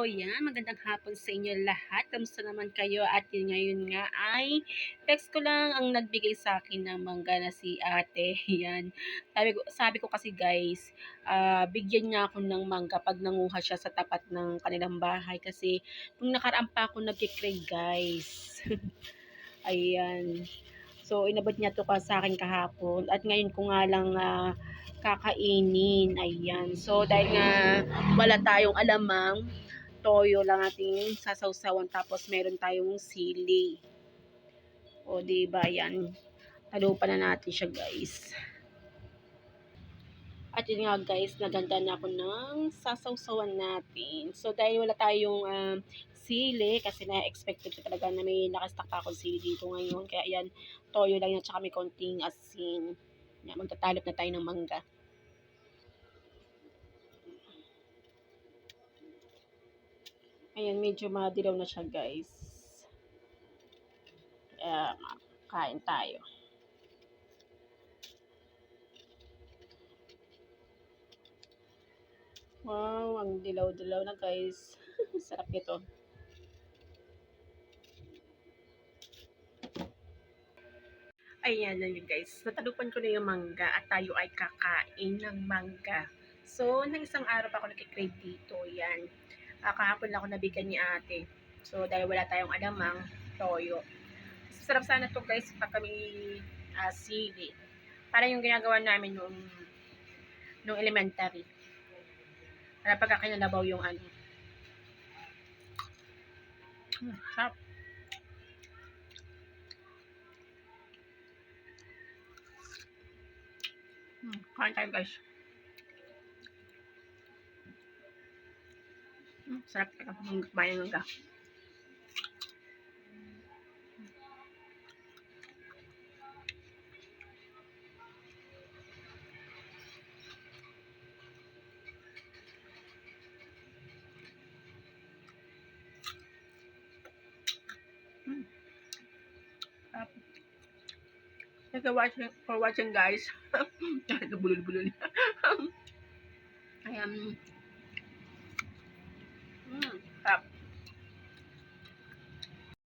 So, yan, magandang hapon sa inyo lahat. Kamusta naman kayo? At yun ngayon nga ay text ko lang ang nagbigay sa akin ng mangga na si ate. Yan. Sabi ko kasi guys, bigyan niya ako ng mangga pag nanguha siya sa tapat ng kanilang bahay. Kasi nung nakaraan pa ako nagkikrave guys. Ayan. So, inabot niya to sa akin kahapon. At ngayon ko nga lang kakainin. Ayan. So, dahil nga wala tayong alamang, toyo lang ating sasawsawan. Tapos, meron tayong sili. O, diba? Yan. Talupan na natin siya, guys. At yun nga, guys, naganda na ako ng sasawsawan natin. So, dahil wala tayong sili, kasi na-expected ko talaga na may nakastock pa akong sili dito ngayon. Kaya yan, toyo lang yan, tsaka may konting asin. Yan, magtatalop na tayo ng mangga. Ayan, medyo madilaw na siya, guys. Kaya, kain tayo. Wow, ang dilaw-dilaw na, guys. Sarap ito. Ayan na yun, guys. Natalupan ko na yung mangga at tayo ay kakain ng mangga. So, nang isang araw pa ako nakikrave dito. Yan. Kahapon lang ako nabigyan ni ate. So, dahil wala tayong alamang, toyo. Sarap sana to guys pag kami sili. Para yung ginagawa namin nung elementary. Para pagka kinalabaw yung ano. Sarap. Kain tayo guys. Sarap ka kumain ng ga. Thank you for watching guys. Nabulol-bulol. Ayan. Sarap.